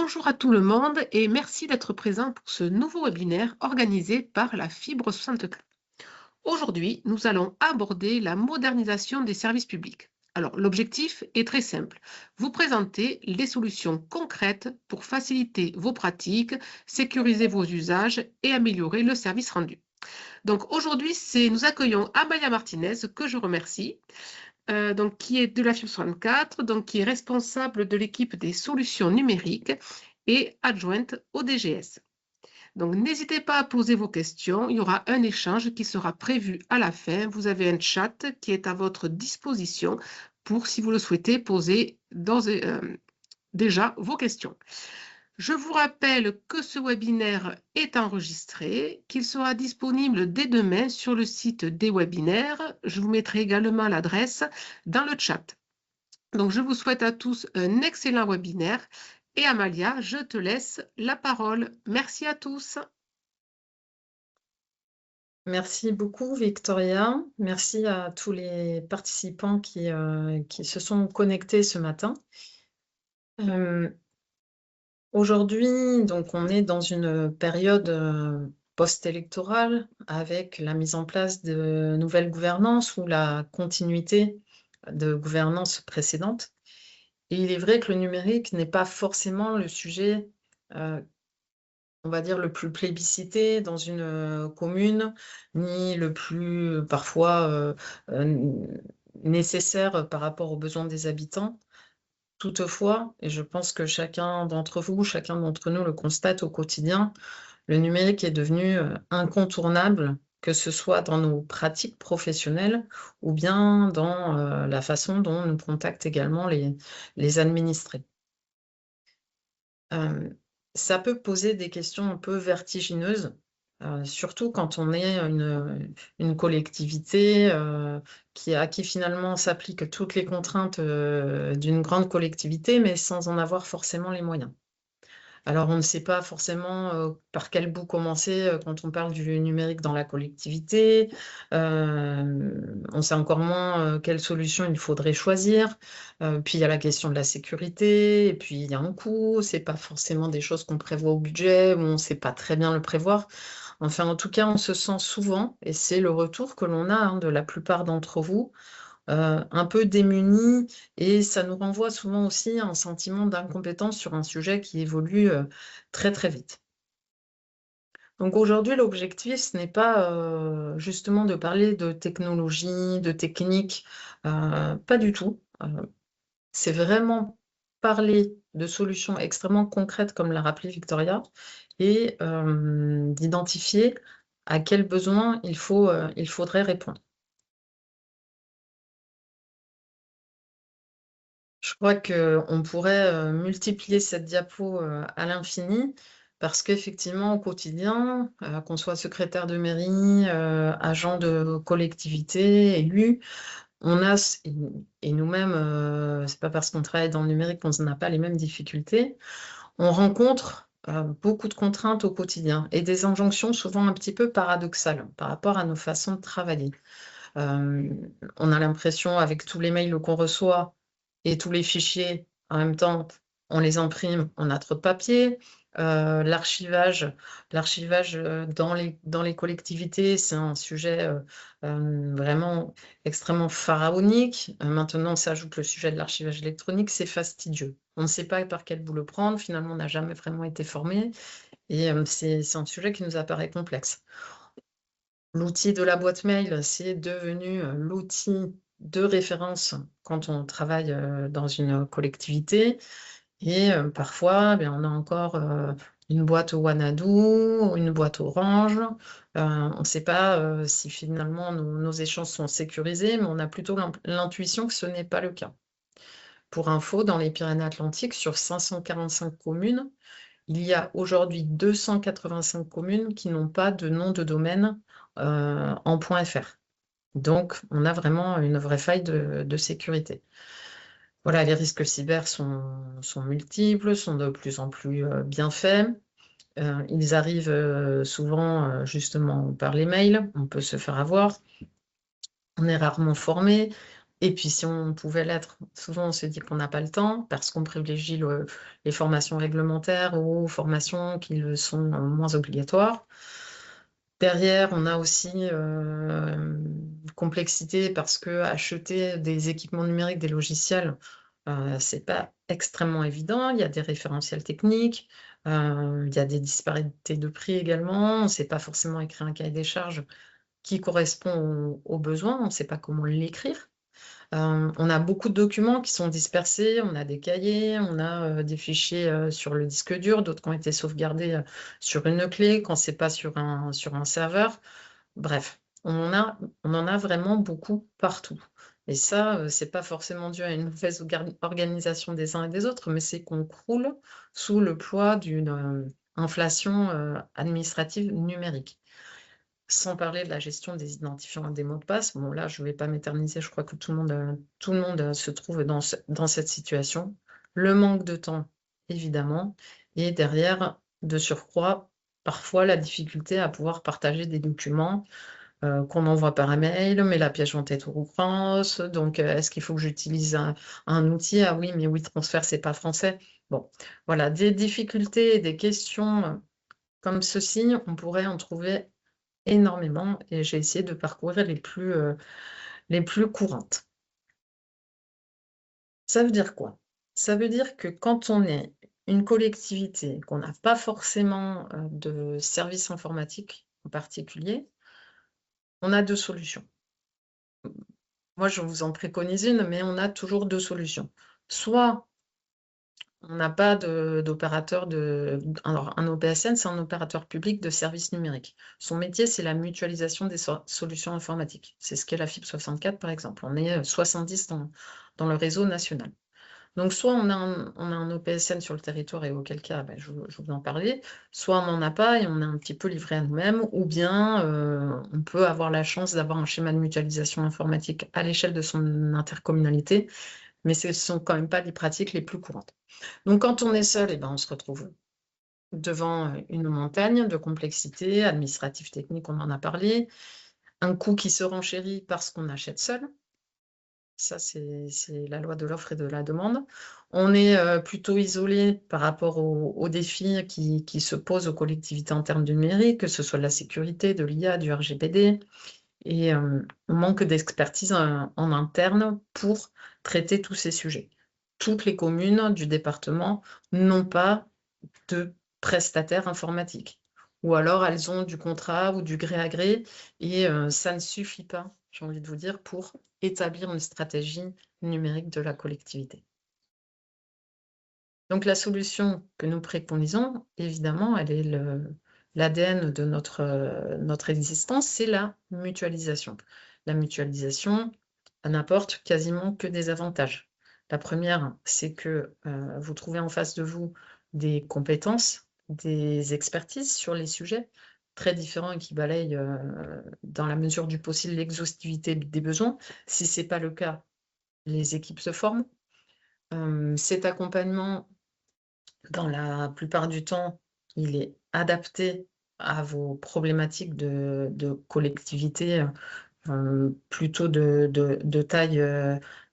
Bonjour à tout le monde et merci d'être présent pour ce nouveau webinaire organisé par la Fibre 64. Aujourd'hui, nous allons aborder la modernisation des services publics. Alors, l'objectif est très simple. Vous présenter les solutions concrètes pour faciliter vos pratiques, sécuriser vos usages et améliorer le service rendu. Donc, aujourd'hui, nous accueillons Amaya Martinez, que je remercie, qui est de la Fibre 64, qui est responsable de l'équipe des solutions numériques et adjointe au DGS. Donc, n'hésitez pas à poser vos questions. Il y aura un échange qui sera prévu à la fin. Vous avez un chat qui est à votre disposition pour, si vous le souhaitez, poser déjà vos questions. Je vous rappelle que ce webinaire est enregistré, qu'il sera disponible dès demain sur le site des webinaires. Je vous mettrai également l'adresse dans le chat. Donc, je vous souhaite à tous un excellent webinaire. Et Amalia, je te laisse la parole. Merci à tous. Merci beaucoup, Victoria. Merci à tous les participants qui se sont connectés ce matin. Aujourd'hui, donc, on est dans une période post-électorale avec la mise en place de nouvelles gouvernances ou la continuité de gouvernance précédente. Et il est vrai que le numérique n'est pas forcément le sujet, on va dire, le plus plébiscité dans une commune, ni le plus parfois nécessaire par rapport aux besoins des habitants. Toutefois, et je pense que chacun d'entre vous, chacun d'entre nous le constate au quotidien, le numérique est devenu incontournable, que ce soit dans nos pratiques professionnelles ou bien dans la façon dont nous contactent également les administrés. Ça peut poser des questions un peu vertigineuses, surtout quand on est une collectivité à qui finalement s'appliquent toutes les contraintes d'une grande collectivité, mais sans en avoir forcément les moyens. Alors on ne sait pas forcément par quel bout commencer quand on parle du numérique dans la collectivité. On sait encore moins quelle solution il faudrait choisir. Puis il y a la question de la sécurité, et puis il y a un coût. C'est pas forcément des choses qu'on prévoit au budget, ou on ne sait pas très bien le prévoir. Enfin, en tout cas, on se sent souvent, et c'est le retour que l'on a de la plupart d'entre vous, un peu démunis, et ça nous renvoie souvent aussi à un sentiment d'incompétence sur un sujet qui évolue très très vite. Donc aujourd'hui, l'objectif, ce n'est pas justement de parler de technologie, de technique, pas du tout. C'est vraiment parler de solutions extrêmement concrètes, comme l'a rappelé Victoria, et d'identifier à quels besoins il faudrait répondre. Je crois qu'on pourrait multiplier cette diapo à l'infini, parce qu'effectivement, au quotidien, qu'on soit secrétaire de mairie, agent de collectivité, élu, on a, et nous-mêmes, c'est pas parce qu'on travaille dans le numérique qu'on n'a pas les mêmes difficultés, on rencontre beaucoup de contraintes au quotidien et des injonctions souvent un petit peu paradoxales par rapport à nos façons de travailler. On a l'impression, avec tous les mails qu'on reçoit et tous les fichiers en même temps, on les imprime, on a trop de papier. L'archivage dans les collectivités, c'est un sujet vraiment extrêmement pharaonique. Maintenant, s'ajoute le sujet de l'archivage électronique, c'est fastidieux. On ne sait pas par quel bout le prendre, finalement, on n'a jamais vraiment été formé, et c'est un sujet qui nous apparaît complexe. L'outil de la boîte mail, c'est devenu l'outil de référence quand on travaille dans une collectivité, et parfois, on a encore une boîte Wanadoo, une boîte Orange. On ne sait pas si finalement nos échanges sont sécurisés, mais on a plutôt l'intuition que ce n'est pas le cas. Pour info, dans les Pyrénées-Atlantiques, sur 545 communes, il y a aujourd'hui 285 communes qui n'ont pas de nom de domaine en .fr. Donc, on a vraiment une vraie faille de sécurité. Voilà, les risques cyber sont multiples, sont de plus en plus bien faits. Ils arrivent souvent justement par les mails, on peut se faire avoir. On est rarement formé. Et puis si on pouvait l'être, souvent on se dit qu'on n'a pas le temps parce qu'on privilégie les formations réglementaires ou formations qui le sont moins obligatoires. Derrière, on a aussi complexité parce que acheter des équipements numériques, des logiciels, c'est pas extrêmement évident. Il y a des référentiels techniques, il y a des disparités de prix également. On ne sait pas forcément écrire un cahier des charges qui correspond aux besoins. On ne sait pas comment l'écrire. On a beaucoup de documents qui sont dispersés, on a des cahiers, on a des fichiers sur le disque dur, d'autres qui ont été sauvegardés sur une clé, quand c'est pas sur un serveur. Bref, on en a vraiment beaucoup partout. Et ça, c'est pas forcément dû à une mauvaise organisation des uns et des autres, mais c'est qu'on croule sous le poids d'une inflation administrative numérique. Sans parler de la gestion des identifiants et des mots de passe. Bon, là, je ne vais pas m'éterniser, je crois que tout le monde se trouve dans cette situation. Le manque de temps, évidemment, et derrière, de surcroît, parfois la difficulté à pouvoir partager des documents qu'on envoie par email, mais la pièce jointe est au France, donc est-ce qu'il faut que j'utilise un outil? Ah oui, mais WeTransfer, c'est pas français. Bon, voilà, des difficultés et des questions comme ceci, on pourrait en trouver énormément et j'ai essayé de parcourir les plus courantes. Ça veut dire quoi? Ça veut dire que quand on est une collectivité, qu'on n'a pas forcément de service informatique en particulier, on a deux solutions. Moi, je vous en préconise une, mais on a toujours deux solutions. Soit on n'a pas d'opérateur alors, un OPSN, c'est un opérateur public de services numériques. Son métier, c'est la mutualisation des solutions informatiques. C'est ce qu'est la fibre 64, par exemple. On est 70 dans le réseau national. Donc, soit on a un OPSN sur le territoire, et auquel cas, ben, je vous en parlais, soit on n'en a pas et on est un petit peu livré à nous-mêmes, ou bien on peut avoir la chance d'avoir un schéma de mutualisation informatique à l'échelle de son intercommunalité, mais ce ne sont quand même pas les pratiques les plus courantes. Donc, quand on est seul, eh ben, on se retrouve devant une montagne de complexité administrative, technique, on en a parlé, un coût qui se renchérit parce qu'on achète seul. Ça, c'est la loi de l'offre et de la demande. On est plutôt isolé par rapport aux défis qui se posent aux collectivités en termes de numérique, que ce soit de la sécurité, de l'IA, du RGPD, et on manque d'expertise en interne pour traiter tous ces sujets. Toutes les communes du département n'ont pas de prestataires informatiques. Ou alors elles ont du contrat ou du gré à gré et ça ne suffit pas, j'ai envie de vous dire, pour établir une stratégie numérique de la collectivité. Donc la solution que nous préconisons, évidemment, elle est l'ADN de notre existence, c'est la mutualisation. La mutualisation, elle n'apporte quasiment que des avantages. La première, c'est que vous trouvez en face de vous des compétences, des expertises sur les sujets très différents et qui balayent dans la mesure du possible l'exhaustivité des besoins. Si ce n'est pas le cas, les équipes se forment. Cet accompagnement, dans la plupart du temps, il est adapté à vos problématiques de collectivité, plutôt de taille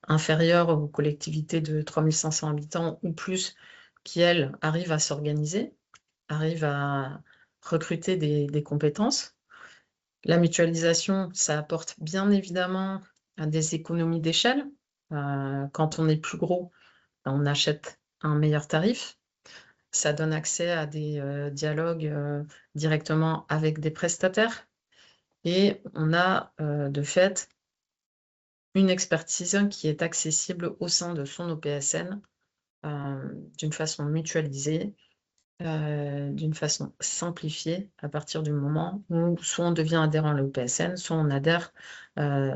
inférieure aux collectivités de 3500 habitants ou plus, qui, elles, arrivent à s'organiser, arrivent à recruter des compétences. La mutualisation, ça apporte bien évidemment des économies d'échelle. Quand on est plus gros, on achète un meilleur tarif. Ça donne accès à des dialogues directement avec des prestataires. Et on a de fait une expertise qui est accessible au sein de son OPSN d'une façon mutualisée, d'une façon simplifiée, à partir du moment où soit on devient adhérent à l'OPSN, soit on adhère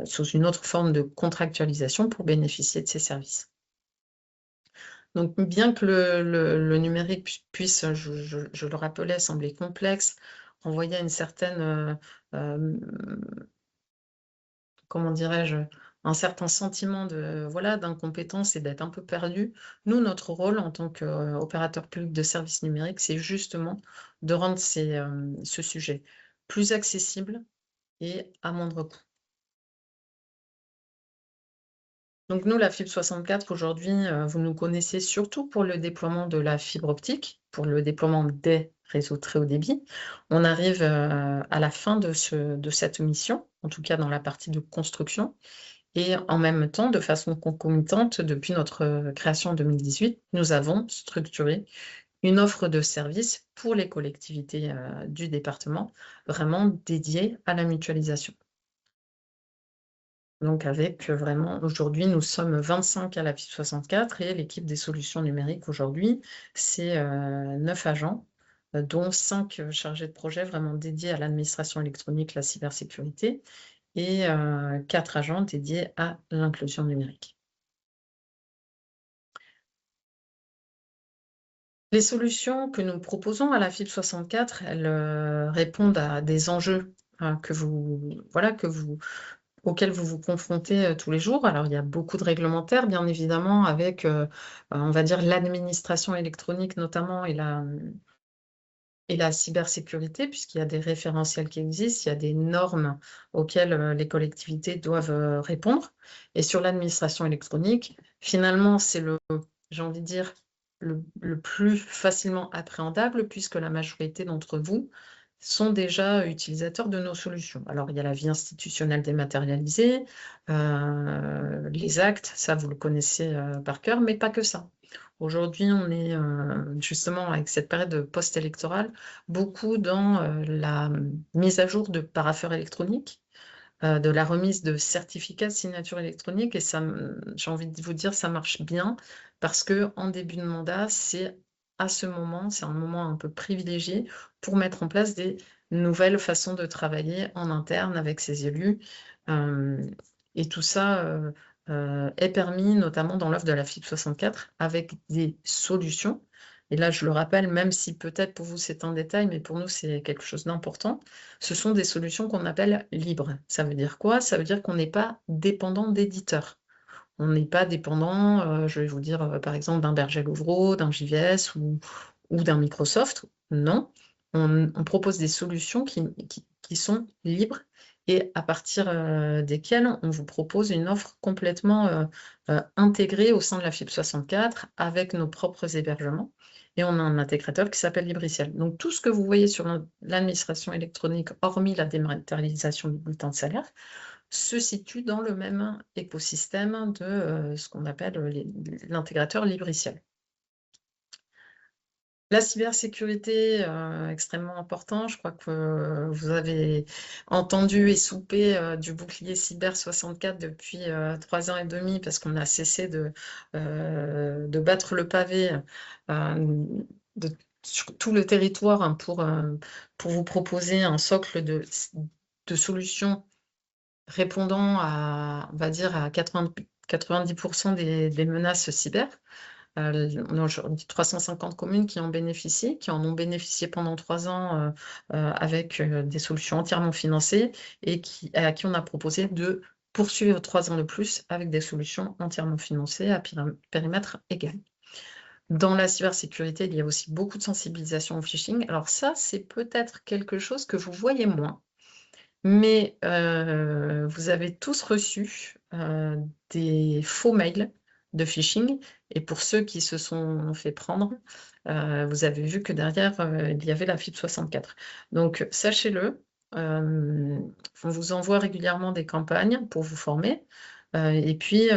sous une autre forme de contractualisation pour bénéficier de ces services. Donc, bien que le numérique puisse, je le rappelais, sembler complexe, renvoyer à une certaine, comment dirais-je, un certain sentiment voilà, d'incompétence et d'être un peu perdu, nous, notre rôle en tant qu'opérateur public de services numériques, c'est justement de rendre ce sujet plus accessible et à moindre coût. Donc nous, la fibre 64, aujourd'hui, vous nous connaissez surtout pour le déploiement de la fibre optique, pour le déploiement des réseaux très haut débit. On arrive à la fin de cette mission, en tout cas dans la partie de construction. Et en même temps, de façon concomitante, depuis notre création en 2018, nous avons structuré une offre de services pour les collectivités du département, vraiment dédiée à la mutualisation. Donc avec vraiment, aujourd'hui, nous sommes 25 à la fibre 64 et l'équipe des solutions numériques aujourd'hui, c'est 9 agents, dont 5 chargés de projet vraiment dédiés à l'administration électronique, la cybersécurité, et 4 agents dédiés à l'inclusion numérique. Les solutions que nous proposons à la fibre 64, elles répondent à des enjeux auxquels vous vous confrontez tous les jours. Alors, il y a beaucoup de réglementaires, bien évidemment, avec, on va dire, l'administration électronique notamment et la cybersécurité, puisqu'il y a des référentiels qui existent, il y a des normes auxquelles les collectivités doivent répondre. Et sur l'administration électronique, finalement, c'est j'ai envie de dire, le plus facilement appréhendable, puisque la majorité d'entre vous sont déjà utilisateurs de nos solutions. Alors, il y a la vie institutionnelle dématérialisée, les actes, ça vous le connaissez par cœur, mais pas que ça. Aujourd'hui, on est justement avec cette période post-électorale, beaucoup dans la mise à jour de parapheurs électroniques, de la remise de certificats de signature électronique, et ça, j'ai envie de vous dire, ça marche bien, parce que en début de mandat, c'est un moment un peu privilégié pour mettre en place des nouvelles façons de travailler en interne avec ses élus. Et tout ça est permis notamment dans l'offre de la fibre 64 avec des solutions. Et là, je le rappelle, même si peut-être pour vous c'est un détail, mais pour nous c'est quelque chose d'important, ce sont des solutions qu'on appelle libres. Ça veut dire quoi? Ça veut dire qu'on n'est pas dépendant d'éditeurs. On n'est pas dépendant, je vais vous dire, par exemple, d'un Berger Louvreau, d'un JVS ou d'un Microsoft. Non, on propose des solutions qui sont libres et à partir desquelles on vous propose une offre complètement intégrée au sein de la fibre 64 avec nos propres hébergements. Et on a un intégrateur qui s'appelle Libriciel. Donc tout ce que vous voyez sur l'administration électronique, hormis la dématérialisation du bulletin de salaire, se situe dans le même écosystème de ce qu'on appelle l'intégrateur Libriciel. La cybersécurité, extrêmement important. Je crois que vous avez entendu et soupé du bouclier cyber 64 depuis 3 ans et demi, parce qu'on a cessé de battre le pavé sur tout le territoire, hein, pour vous proposer un socle de solutions répondant à, on va dire, à 90% des menaces cyber. On a aujourd'hui 350 communes qui en bénéficient, qui en ont bénéficié pendant 3 ans avec des solutions entièrement financées et à qui on a proposé de poursuivre 3 ans de plus avec des solutions entièrement financées à périmètre égal. Dans la cybersécurité, il y a aussi beaucoup de sensibilisation au phishing. Alors ça, c'est peut-être quelque chose que vous voyez moins. Mais vous avez tous reçu des faux mails de phishing, et pour ceux qui se sont fait prendre, vous avez vu que derrière, il y avait la fibre 64. Donc sachez-le, on vous envoie régulièrement des campagnes pour vous former, et puis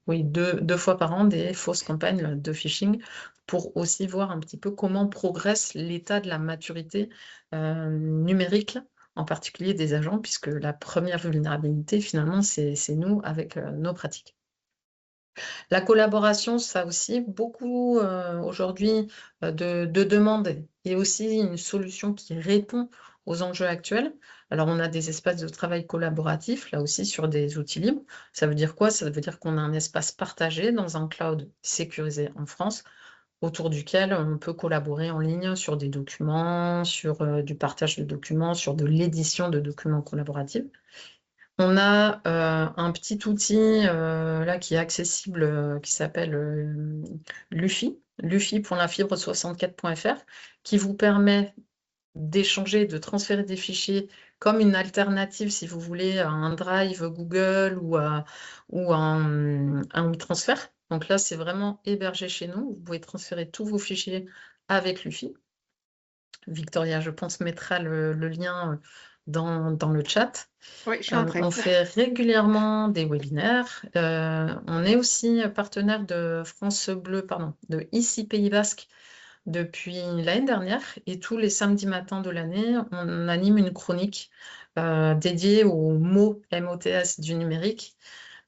deux fois par an, des fausses campagnes de phishing pour aussi voir un petit peu comment progresse l'état de la maturité numérique, en particulier des agents, puisque la première vulnérabilité, finalement, c'est nous avec nos pratiques. La collaboration, ça aussi, beaucoup aujourd'hui de demandes, et aussi une solution qui répond aux enjeux actuels. Alors, on a des espaces de travail collaboratifs, là aussi, sur des outils libres. Ça veut dire quoi? Ça veut dire qu'on a un espace partagé dans un cloud sécurisé en France, autour duquel on peut collaborer en ligne sur des documents, sur du partage de documents, sur de l'édition de documents collaboratifs. On a un petit outil là qui est accessible, qui s'appelle Lufi, lufi.lafibre64.fr, qui vous permet d'échanger, de transférer des fichiers comme une alternative, si vous voulez, à un Drive Google ou un WeTransfer. Donc là, c'est vraiment hébergé chez nous. Vous pouvez transférer tous vos fichiers avec l'UFI. Victoria, je pense, mettra le lien dans le chat. Oui, je suis en train. On fait régulièrement des webinaires. On est aussi partenaire de France Bleu, pardon, de ICI Pays Basque depuis l'année dernière. Et tous les samedis matins de l'année, on anime une chronique dédiée aux mots MOTS du numérique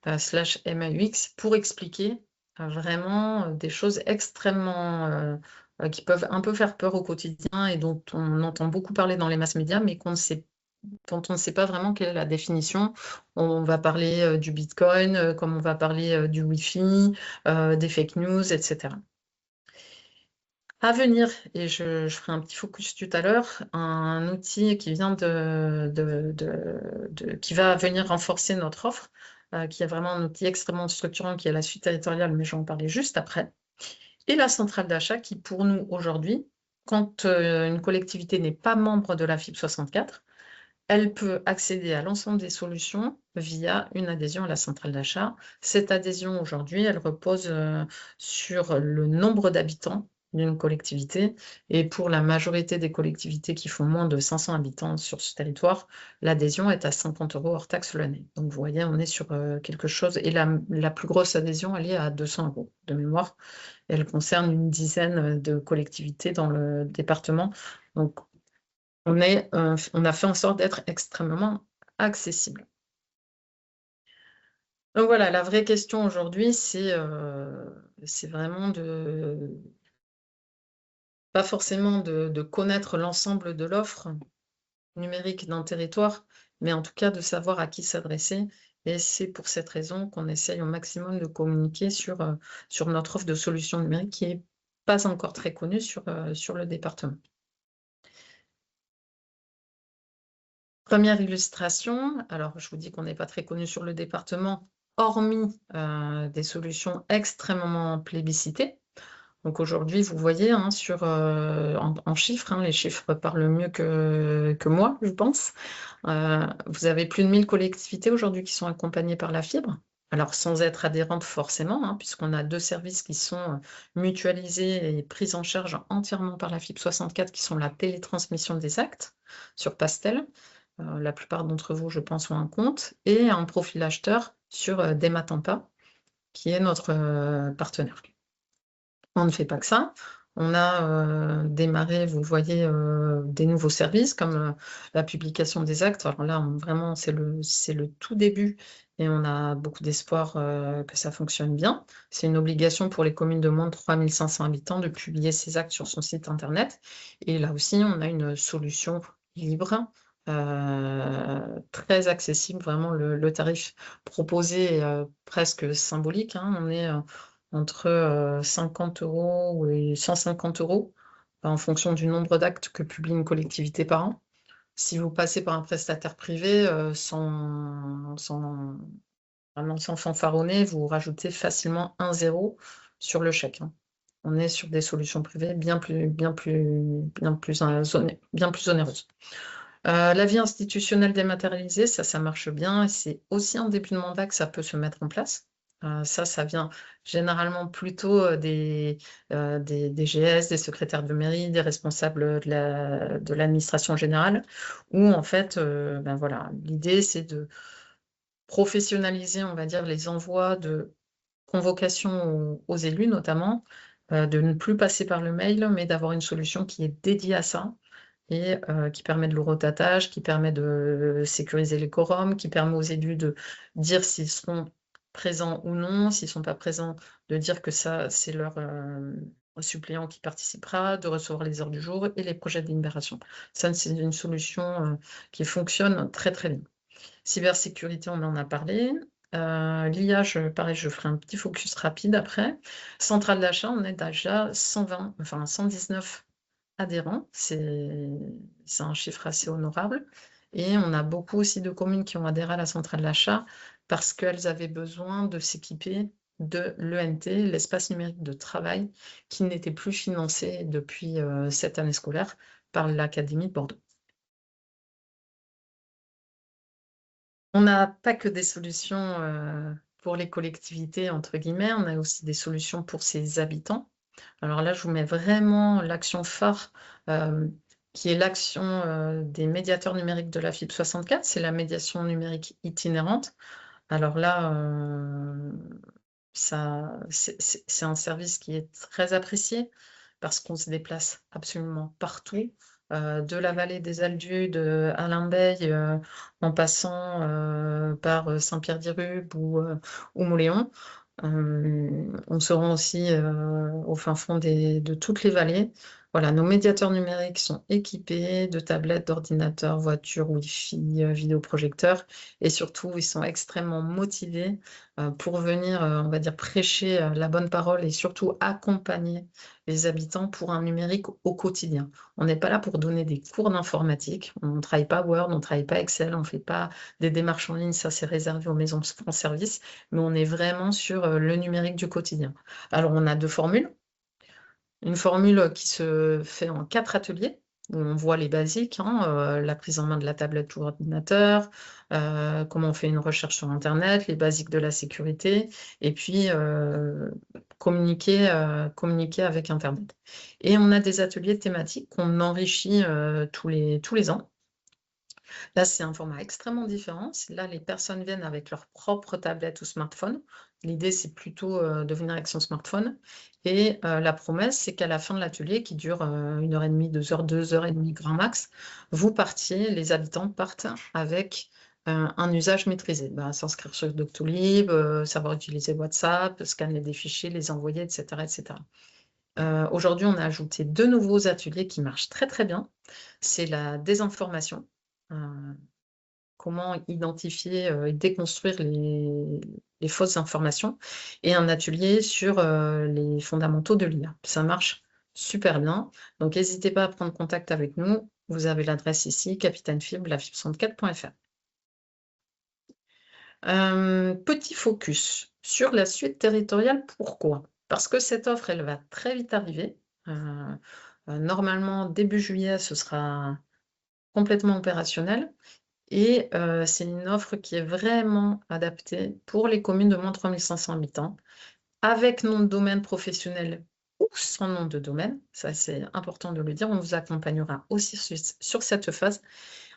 /MAUX pour expliquer vraiment des choses extrêmement qui peuvent un peu faire peur au quotidien et dont on entend beaucoup parler dans les masses médias, mais dont on ne sait pas vraiment quelle est la définition. On va parler du Bitcoin, comme on va parler du Wi-Fi, des fake news, etc. À venir, et je ferai un petit focus tout à l'heure, un outil qui vient qui va venir renforcer notre offre, qui est vraiment un outil extrêmement structurant, qui est la suite territoriale, mais je vais en parler juste après. Et la centrale d'achat qui, pour nous, aujourd'hui, quand une collectivité n'est pas membre de la FIB 64, elle peut accéder à l'ensemble des solutions via une adhésion à la centrale d'achat. Cette adhésion, aujourd'hui, elle repose sur le nombre d'habitants d'une collectivité. Et pour la majorité des collectivités qui font moins de 500 habitants sur ce territoire, l'adhésion est à 50 € hors taxe l'année. Donc, vous voyez, on est sur quelque chose. Et la plus grosse adhésion, elle est à 200 € de mémoire. Elle concerne une dizaine de collectivités dans le département. Donc, on a fait en sorte d'être extrêmement accessible. Donc voilà, la vraie question aujourd'hui, c'est vraiment pas forcément de connaître l'ensemble de l'offre numérique d'un territoire, mais en tout cas de savoir à qui s'adresser. Et c'est pour cette raison qu'on essaye au maximum de communiquer sur notre offre de solutions numériques qui n'est pas encore très connue sur le département. Première illustration, alors je vous dis qu'on n'est pas très connu sur le département, hormis des solutions extrêmement plébiscitées. Donc aujourd'hui, vous voyez hein, en chiffres, hein, les chiffres parlent mieux que moi, je pense. Vous avez plus de 1000 collectivités aujourd'hui qui sont accompagnées par la fibre. Alors sans être adhérentes forcément, hein, puisqu'on a 2 services qui sont mutualisés et pris en charge entièrement par la fibre 64, qui sont la télétransmission des actes sur Pastel. La plupart d'entre vous, je pense, ont un compte, et un profil acheteur sur Dematampa, qui est notre partenaire. On ne fait pas que ça. On a démarré, vous voyez, des nouveaux services comme la publication des actes. Alors là, vraiment, c'est le tout début et on a beaucoup d'espoir que ça fonctionne bien. C'est une obligation pour les communes de moins de 3500 habitants de publier ces actes sur son site internet. Et là aussi, on a une solution libre, très accessible. Vraiment, le tarif proposé est presque symbolique. Hein. On est entre 50 € et 150 € en fonction du nombre d'actes que publie une collectivité par an. Si vous passez par un prestataire privé, sans fanfaronner, vous rajoutez facilement 1 0 sur le chèque. Hein. On est sur des solutions privées bien plus onéreuses. La vie institutionnelle dématérialisée, ça marche bien. Et c'est aussi en début de mandat que ça peut se mettre en place. Ça vient généralement plutôt des GS, des secrétaires de mairie, des responsables de l'administration générale, où en fait, ben voilà, l'idée c'est de professionnaliser, on va dire, les envois de convocation aux élus notamment, de ne plus passer par le mail, mais d'avoir une solution qui est dédiée à ça et qui permet de l'eurodatage, qui permet de sécuriser les quorums, qui permet aux élus de dire s'ils seront présents ou non, s'ils ne sont pas présents, de dire que ça, c'est leur suppléant qui participera, de recevoir les heures du jour et les projets de délibération. Ça, c'est une solution qui fonctionne très, très bien. Cybersécurité, on en a parlé. L'IA, pareil, je ferai un petit focus rapide après. Centrale d'achat, on est déjà 119 adhérents, c'est un chiffre assez honorable. Et on a beaucoup aussi de communes qui ont adhéré à la centrale d'achat parce qu'elles avaient besoin de s'équiper de l'ENT, l'espace numérique de travail, qui n'était plus financé depuis cette année scolaire, par l'Académie de Bordeaux. On n'a pas que des solutions pour les collectivités, entre guillemets, on a aussi des solutions pour ses habitants. Alors là, je vous mets vraiment l'action phare, qui est l'action des médiateurs numériques de la fibre 64, c'est la médiation numérique itinérante. Alors là, c'est un service qui est très apprécié parce qu'on se déplace absolument partout, de la vallée des Aldudes à Limbey, en passant par Saint-Pierre-d'Irube ou Mauléon. On se rend aussi au fin fond de toutes les vallées. Voilà, nos médiateurs numériques sont équipés de tablettes, d'ordinateurs, voitures, Wi-Fi, vidéoprojecteurs, et surtout, ils sont extrêmement motivés pour venir, on va dire, prêcher la bonne parole et surtout accompagner les habitants pour un numérique au quotidien. On n'est pas là pour donner des cours d'informatique, on ne travaille pas Word, on ne travaille pas Excel, on ne fait pas des démarches en ligne, ça c'est réservé aux maisons France Service, mais on est vraiment sur le numérique du quotidien. Alors, on a 2 formules. Une formule qui se fait en 4 ateliers, où on voit les basiques, hein, la prise en main de la tablette ou ordinateur, comment on fait une recherche sur internet, les basiques de la sécurité, et puis communiquer avec internet. Et on a des ateliers thématiques qu'on enrichit tous les ans. Là, c'est un format extrêmement différent. Là, les personnes viennent avec leur propre tablette ou smartphone. L'idée, c'est plutôt de venir avec son smartphone. Et la promesse, c'est qu'à la fin de l'atelier, qui dure 1h30, 2h, 2h30 grand max, les habitants partent avec un usage maîtrisé. S'inscrire sur Doctolib, savoir utiliser WhatsApp, scanner des fichiers, les envoyer, etc. etc. Aujourd'hui, on a ajouté 2 nouveaux ateliers qui marchent très très bien. C'est la désinformation. Comment identifier et déconstruire les fausses informations, et un atelier sur les fondamentaux de l'IA. Ça marche super bien, donc n'hésitez pas à prendre contact avec nous. Vous avez l'adresse ici, Capitaine Fibre, lafibre64.fr. Petit focus sur la suite territoriale. Pourquoi? Parce que cette offre, elle va très vite arriver. Normalement, début juillet, ce sera complètement opérationnel. Et c'est une offre qui est vraiment adaptée pour les communes de moins de 3 500 habitants, avec nom de domaine professionnel ou sans nom de domaine. Ça, c'est important de le dire. On vous accompagnera aussi sur cette phase.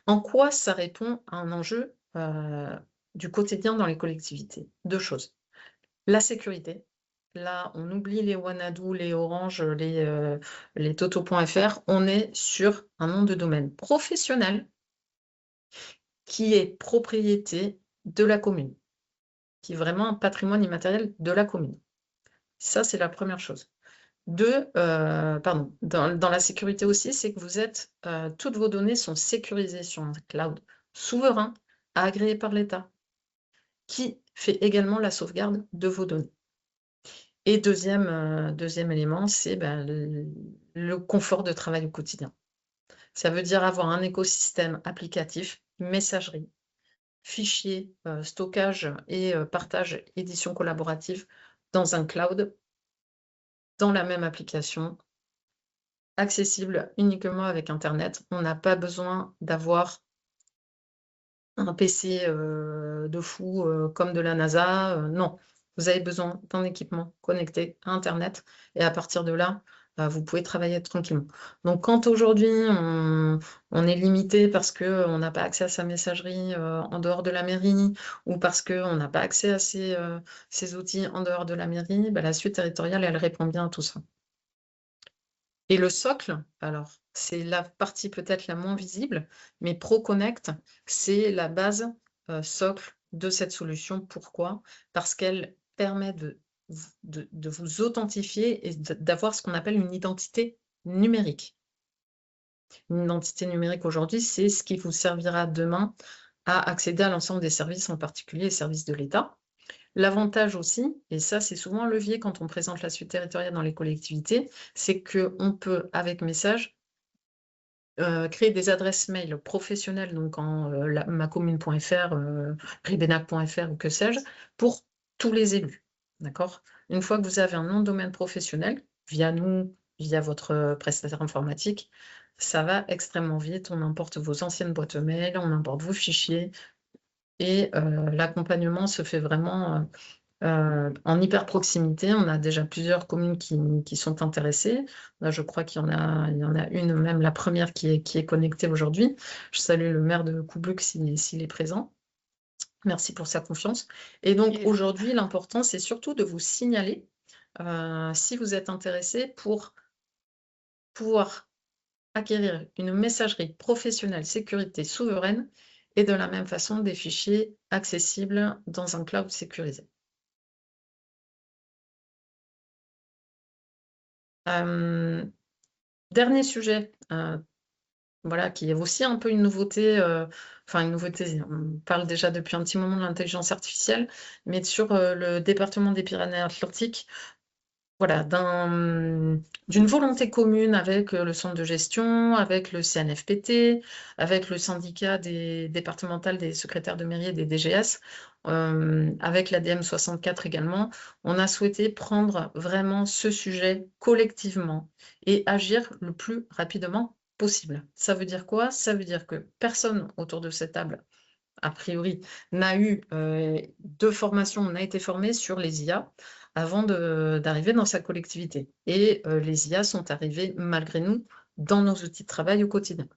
En quoi ça répond à un enjeu du quotidien dans les collectivités? 2 choses. La sécurité. Là, on oublie les Wanadoo, les Orange, les Toto.fr. On est sur un nom de domaine professionnel qui est propriété de la commune, qui est vraiment un patrimoine immatériel de la commune. Ça, c'est la première chose. Dans la sécurité aussi, c'est que toutes vos données sont sécurisées sur un cloud souverain, agréé par l'État, qui fait également la sauvegarde de vos données. Et deuxième élément, c'est le confort de travail au quotidien. Ça veut dire avoir un écosystème applicatif, messagerie, fichiers, stockage et partage, édition collaborative dans un cloud, dans la même application, accessible uniquement avec Internet. On n'a pas besoin d'avoir un PC de fou comme de la NASA. Non, vous avez besoin d'un équipement connecté à Internet, et à partir de là, vous pouvez travailler tranquillement. Donc, quand aujourd'hui, on est limité parce qu'on n'a pas accès à sa messagerie en dehors de la mairie, ou parce qu'on n'a pas accès à ces outils en dehors de la mairie, la suite territoriale, elle répond bien à tout ça. Et le socle, alors, c'est la partie peut-être la moins visible, mais ProConnect, c'est la base socle de cette solution. Pourquoi? Parce qu'elle permet de vous authentifier et d'avoir ce qu'on appelle une identité numérique. Une identité numérique aujourd'hui, c'est ce qui vous servira demain à accéder à l'ensemble des services, en particulier les services de l'État. L'avantage aussi, et ça c'est souvent un levier quand on présente la suite territoriale dans les collectivités, c'est qu'on peut, avec Message, créer des adresses mail professionnelles, donc en macommune.fr, ribenac.fr ou que sais-je, pour tous les élus. D'accord? Une fois que vous avez un nom de domaine professionnel, via nous, via votre prestataire informatique, ça va extrêmement vite. On importe vos anciennes boîtes mail, on importe vos fichiers et l'accompagnement se fait vraiment en hyper proximité. On a déjà plusieurs communes qui sont intéressées. Là, je crois qu'il y en a une, même la première qui est connectée aujourd'hui. Je salue le maire de Coubluc s'il est présent. Merci pour sa confiance. Et donc aujourd'hui, l'important, c'est surtout de vous signaler si vous êtes intéressé pour pouvoir acquérir une messagerie professionnelle sécurité souveraine et de la même façon des fichiers accessibles dans un cloud sécurisé. Dernier sujet, voilà, qui est aussi un peu une nouveauté, enfin une nouveauté, on parle déjà depuis un petit moment de l'intelligence artificielle, mais sur le département des Pyrénées-Atlantiques, voilà, d'une volonté commune avec le centre de gestion, avec le CNFPT, avec le syndicat départemental des secrétaires de mairie et des DGS, avec l'ADM 64 également, on a souhaité prendre vraiment ce sujet collectivement et agir le plus rapidement possible. Ça veut dire quoi? Ça veut dire que personne autour de cette table, a priori, n'a eu de formation, on a été formé sur les IA avant d'arriver dans sa collectivité. Et les IA sont arrivées malgré nous dans nos outils de travail au quotidien.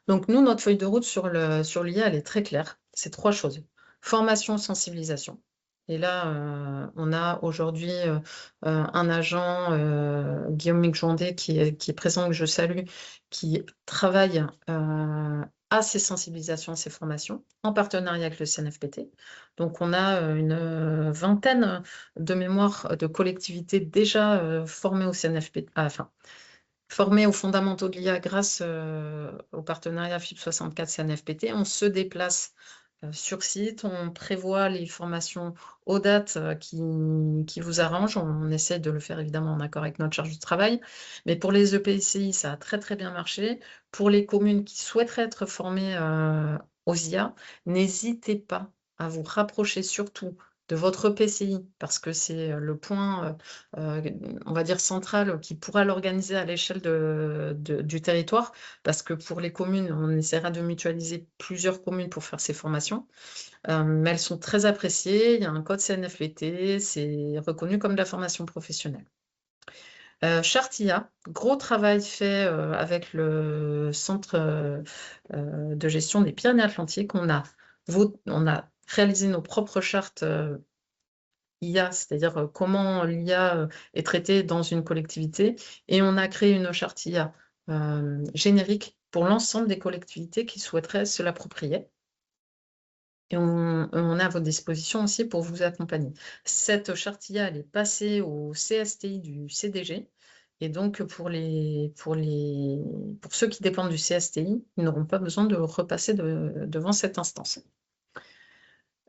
Donc nous, notre feuille de route sur l'IA, elle est très claire. C'est 3 choses. Formation, sensibilisation. Et là, on a aujourd'hui un agent, Guillaume Micjondé, qui est présent, que je salue, qui travaille à ces sensibilisations, ces formations, en partenariat avec le CNFPT. Donc on a une vingtaine de mémoires de collectivités déjà formées au CNFPT, enfin, formés aux fondamentaux de l'IA grâce au partenariat FIP 64 CNFPT. On se déplace sur site, on prévoit les formations aux dates qui vous arrangent. On essaie de le faire évidemment en accord avec notre charge de travail. Mais pour les EPCI, ça a très très bien marché. Pour les communes qui souhaiteraient être formées aux IA, n'hésitez pas à vous rapprocher surtout de votre EPCI, parce que c'est le point, on va dire, central qui pourra l'organiser à l'échelle du territoire, parce que pour les communes, on essaiera de mutualiser plusieurs communes pour faire ces formations. Mais elles sont très appréciées, il y a un code CNFPT, c'est reconnu comme de la formation professionnelle. Chartia, gros travail fait avec le centre de gestion des Pyrénées-Atlantiques. On a réalisé nos propres chartes IA, c'est-à-dire comment l'IA est traitée dans une collectivité, et on a créé une charte IA générique pour l'ensemble des collectivités qui souhaiteraient se l'approprier. Et on est à votre disposition aussi pour vous accompagner. Cette charte IA, elle est passée au CSTI du CDG. Et donc, pour ceux qui dépendent du CSTI, ils n'auront pas besoin de repasser devant cette instance.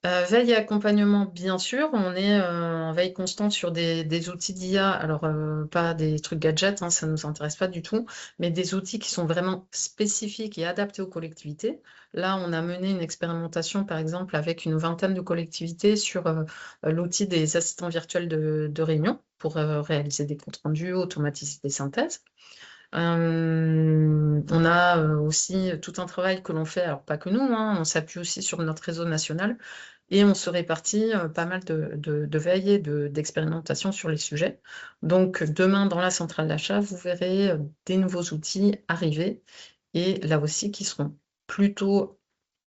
Veille et accompagnement, bien sûr, on est en veille constante sur des outils d'IA, alors pas des trucs gadgets, hein, ça ne nous intéresse pas du tout, mais des outils qui sont vraiment spécifiques et adaptés aux collectivités. Là, on a mené une expérimentation, par exemple, avec une vingtaine de collectivités sur l'outil des assistants virtuels de réunion pour réaliser des comptes rendus, automatiser des synthèses. On a aussi tout un travail que l'on fait, alors pas que nous, hein, on s'appuie aussi sur notre réseau national et on se répartit pas mal de veille et d'expérimentation sur les sujets. Donc demain, dans la centrale d'achat, vous verrez des nouveaux outils arriver et là aussi qui seront plutôt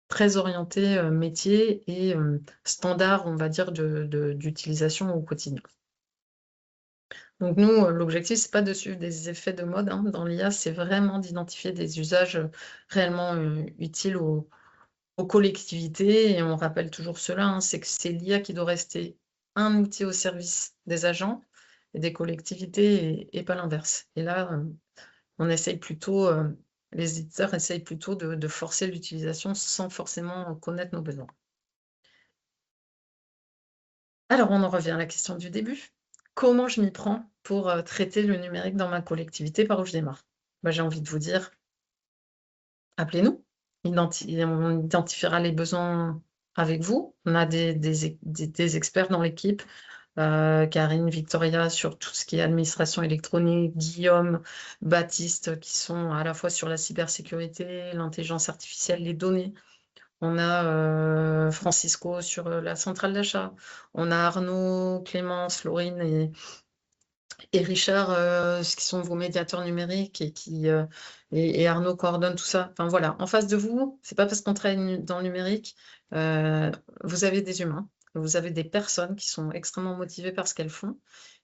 très orientés métier et standard, on va dire, d'utilisation au quotidien. Donc nous, l'objectif, c'est pas de suivre des effets de mode hein, dans l'IA, c'est vraiment d'identifier des usages réellement utiles aux collectivités. Et on rappelle toujours cela, hein, c'est que c'est l'IA qui doit rester un outil au service des agents et des collectivités et pas l'inverse. Et là, on essaye plutôt, les éditeurs essayent plutôt de forcer l'utilisation sans forcément connaître nos besoins. Alors, on en revient à la question du début. Comment je m'y prends pour traiter le numérique dans ma collectivité, par où je démarre? J'ai envie de vous dire, appelez-nous, on identifiera les besoins avec vous. On a des experts dans l'équipe Karine, Victoria sur tout ce qui est administration électronique, Guillaume, Baptiste qui sont à la fois sur la cybersécurité, l'intelligence artificielle, les données. On a Francisco sur la centrale d'achat. On a Arnaud, Clémence, Laurine et Richard, ce qui sont vos médiateurs numériques et Arnaud coordonne tout ça. Enfin voilà, en face de vous, c'est pas parce qu'on travaille dans le numérique, vous avez des humains, vous avez des personnes qui sont extrêmement motivées par ce qu'elles font.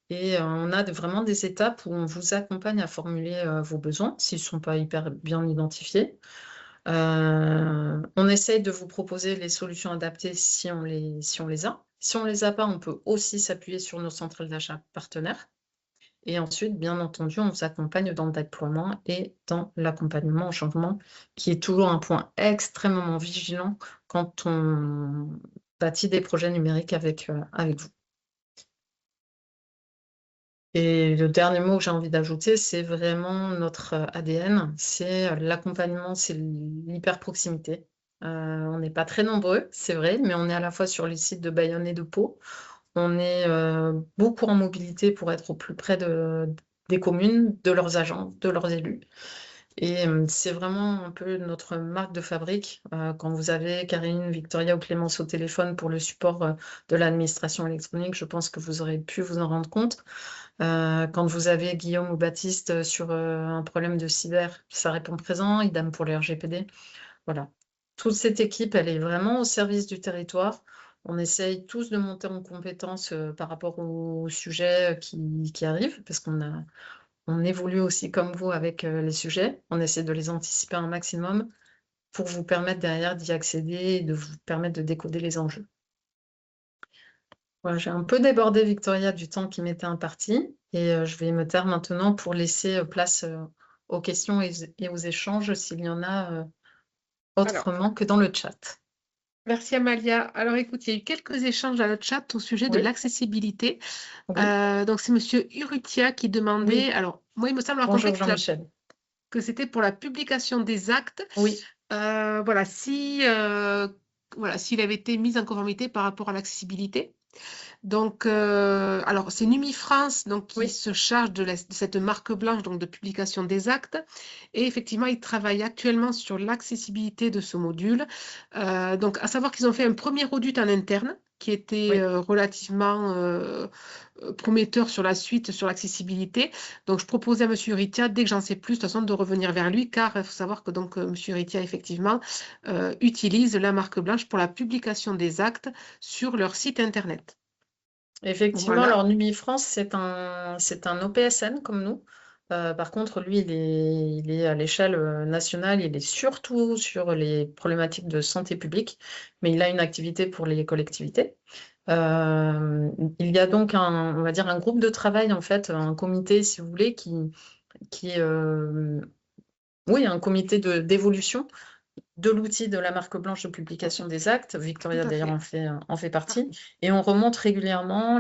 Et on a vraiment des étapes où on vous accompagne à formuler vos besoins, s'ils ne sont pas hyper bien identifiés. On essaye de vous proposer les solutions adaptées si on les a. Si on les a pas, on peut aussi s'appuyer sur nos centrales d'achat partenaires. Et ensuite, bien entendu, on vous accompagne dans le déploiement et dans l'accompagnement au changement, qui est toujours un point extrêmement vigilant quand on bâtit des projets numériques avec vous. Et le dernier mot que j'ai envie d'ajouter, c'est vraiment notre ADN, c'est l'accompagnement, c'est l'hyper-proximité. On n'est pas très nombreux, c'est vrai, mais on est à la fois sur les sites de Bayonne et de Pau. On est beaucoup en mobilité pour être au plus près des communes, de leurs agents, de leurs élus. Et c'est vraiment un peu notre marque de fabrique. Quand vous avez Karine, Victoria ou Clémence au téléphone pour le support de l'administration électronique, je pense que vous aurez pu vous en rendre compte. Quand vous avez Guillaume ou Baptiste sur un problème de cyber, ça répond présent, idem pour les RGPD. Voilà. Toute cette équipe, elle est vraiment au service du territoire. On essaye tous de monter en compétence par rapport aux sujets qui arrivent, parce on évolue aussi comme vous avec les sujets. On essaie de les anticiper un maximum pour vous permettre derrière d'y accéder et de vous permettre de décoder les enjeux. Voilà, j'ai un peu débordé, Victoria, du temps qui m'était imparti et je vais me taire maintenant pour laisser place aux questions et aux échanges s'il y en a Alors, autrement que dans le chat. merci Amalia. Alors écoute, il y a eu quelques échanges dans le chat au sujet de Oui, l'accessibilité. oui, Donc c'est Monsieur Urrutia qui demandait, oui. alors moi il me semble avoir compris Bonjour Jean-Michel. que c'était pour la publication des actes. Oui, Voilà, voilà, s'il avait été mis en conformité par rapport à l'accessibilité. Donc, alors c'est Numifrance donc, qui oui. se charge de cette marque blanche donc, de publication des actes. Et effectivement, ils travaillent actuellement sur l'accessibilité de ce module. Donc, à savoir qu'ils ont fait un premier audit en interne qui était Oui, relativement prometteur sur la suite, sur l'accessibilité. Donc, je proposais à M. Uritia, dès que j'en sais plus, de toute façon, de revenir vers lui, car il faut savoir que donc, M. Uritia, effectivement, utilise la marque blanche pour la publication des actes sur leur site Internet. effectivement, Voilà, alors Numifrance, c'est un OPSN comme nous. Par contre, lui, il est à l'échelle nationale, il est surtout sur les problématiques de santé publique, mais il a une activité pour les collectivités. Il y a donc on va dire un groupe de travail, en fait, un comité, si vous voulez, oui, un comité d'évolution de l'outil de la marque blanche de publication des actes. tout Victoria, à d'ailleurs, fait. en fait partie. Et on remonte régulièrement,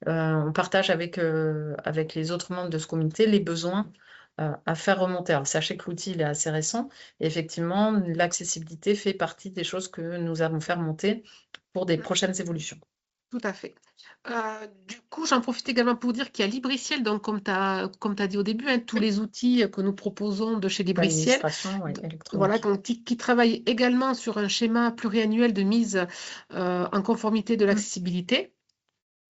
on partage avec les autres membres de ce comité les besoins à faire remonter. Alors, sachez que l'outil il est assez récent. Et effectivement, l'accessibilité fait partie des choses que nous avons fait remonter pour des prochaines évolutions. Tout à fait. Du coup, j'en profite également pour dire qu'il y a Libriciel, donc comme tu as dit au début, hein, tous Oui, les outils que nous proposons de chez Libriciel, l'administration, oui, voilà, électronique. qui travaillent également sur un schéma pluriannuel de mise en conformité de Mm. l'accessibilité.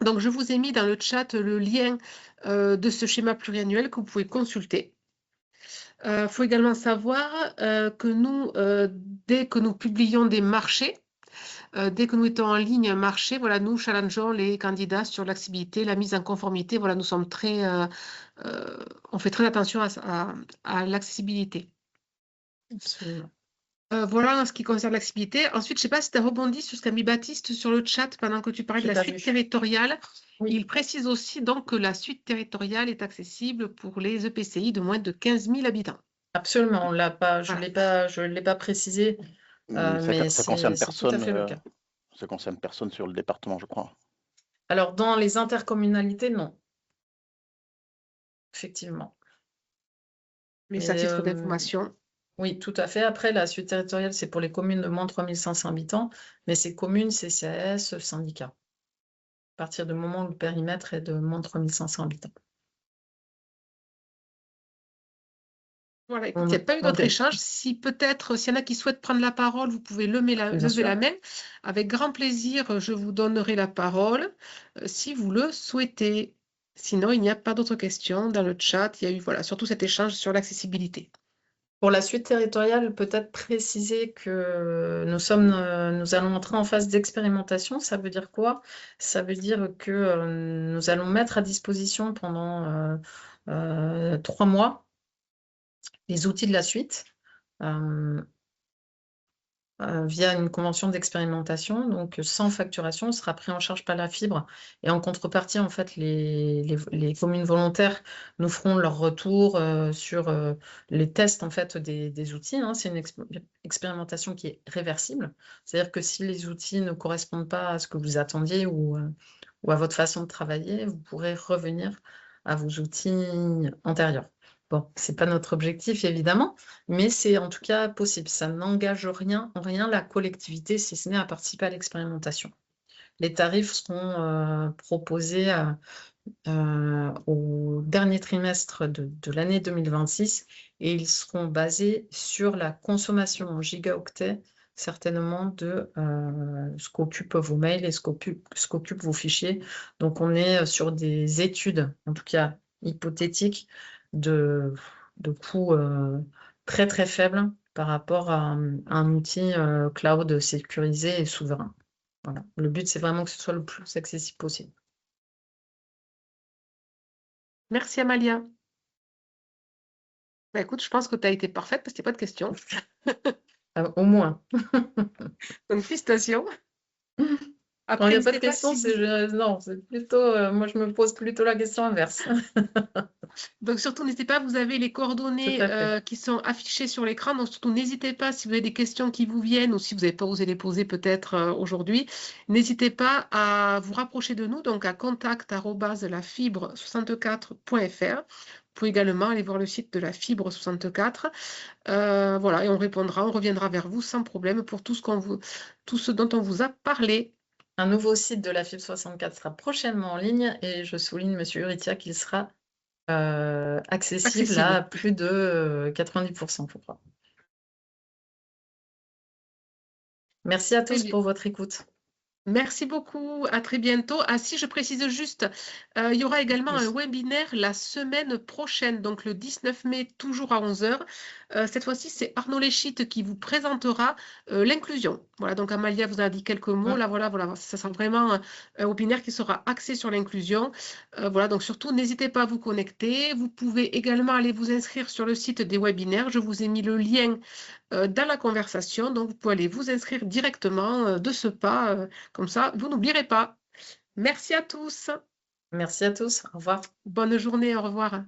Donc, je vous ai mis dans le chat le lien de ce schéma pluriannuel que vous pouvez consulter. Il faut également savoir que nous, dès que nous publions des marchés, dès que nous mettons en ligne un marché, voilà, nous challengeons les candidats sur l'accessibilité, la mise en conformité. Voilà, nous sommes on fait très attention à l'accessibilité. Absolument. Voilà en ce qui concerne l'accessibilité. Ensuite, je ne sais pas si tu as rebondi sur ce qu'a mis Baptiste sur le chat pendant que tu parlais de J'ai la pas suite vu. territoriale. Oui. Il précise aussi donc que la suite territoriale est accessible pour les EPCI de moins de 15 000 habitants. Absolument, Voilà. je l'ai pas précisé, mais Ça concerne c'est tout à personne, fait le cas. ça concerne personne sur le département, je crois. Alors, dans les intercommunalités, non, effectivement. Mais c'est à Mais titre d'information. oui, tout à fait. Après, la suite territoriale, c'est pour les communes de moins de 3 500 habitants, mais c'est communes, CCAS, syndicats. partir du moment où le périmètre est de moins de 3500 habitants. Voilà, écoute, il n'y a pas eu d'autres échanges. Si peut-être, s'il y en a qui souhaitent prendre la parole, vous pouvez lever la main. Avec grand plaisir, je vous donnerai la parole si vous le souhaitez. Sinon, il n'y a pas d'autres questions dans le chat. Il y a eu surtout cet échange sur l'accessibilité. Pour la suite territoriale, peut-être préciser que nous allons entrer en phase d'expérimentation. Ça veut dire quoi? Ça veut dire que nous allons mettre à disposition pendant 3 mois les outils de la suite via une convention d'expérimentation, donc sans facturation, sera pris en charge par la fibre. Et en contrepartie, en fait, les communes volontaires nous feront leur retour sur les tests en fait, des outils. Hein. C'est une expérimentation qui est réversible. C'est-à-dire que si les outils ne correspondent pas à ce que vous attendiez ou à votre façon de travailler, vous pourrez revenir à vos outils antérieurs. Bon, ce n'est pas notre objectif, évidemment, mais c'est en tout cas possible. Ça n'engage en rien la collectivité, si ce n'est à participer à l'expérimentation. Les tarifs seront proposés au dernier trimestre de l'année 2026 et ils seront basés sur la consommation en gigaoctets, certainement de ce qu'occupent vos mails et ce qu'occupent vos fichiers. Donc, on est sur des études, en tout cas hypothétiques, de coûts très très faibles par rapport à un outil cloud sécurisé et souverain. Voilà. Le but, c'est vraiment que ce soit le plus accessible possible. Merci Amalia. Bah, écoute, je pense que tu as été parfaite parce qu'il n'y a pas de questions. Au moins. Donc, félicitations. Quand il n'y a pas de questions, non, c'est plutôt, moi je me pose plutôt la question inverse. Donc surtout, n'hésitez pas, vous avez les coordonnées qui sont affichées sur l'écran, donc surtout n'hésitez pas si vous avez des questions qui vous viennent ou si vous n'avez pas osé les poser peut-être aujourd'hui, n'hésitez pas à vous rapprocher de nous, donc à contact@lafibre64.fr. Vous pouvez également aller voir le site de la Fibre 64. Voilà, et on reviendra vers vous sans problème pour tout ce dont on vous a parlé. Un nouveau site de la Fibre 64 sera prochainement en ligne et je souligne, Monsieur Uritia, qu'il sera accessible à plus de 90%, je crois. Merci à tous pour votre écoute. Merci beaucoup, à très bientôt. Ah si, je précise juste, il y aura également un webinaire la semaine prochaine, donc le 19 mai, toujours à 11 h. Cette fois-ci, c'est Arnaud Léchite qui vous présentera l'inclusion. Voilà, donc Amalia vous a dit quelques mots. Là, voilà, ça sera vraiment un webinaire qui sera axé sur l'inclusion. Voilà, donc surtout, n'hésitez pas à vous connecter. Vous pouvez également aller vous inscrire sur le site des webinaires. Je vous ai mis le lien dans la conversation, donc vous pouvez aller vous inscrire directement de ce pas, comme ça, vous n'oublierez pas. Merci à tous. Merci à tous, au revoir. Bonne journée, au revoir.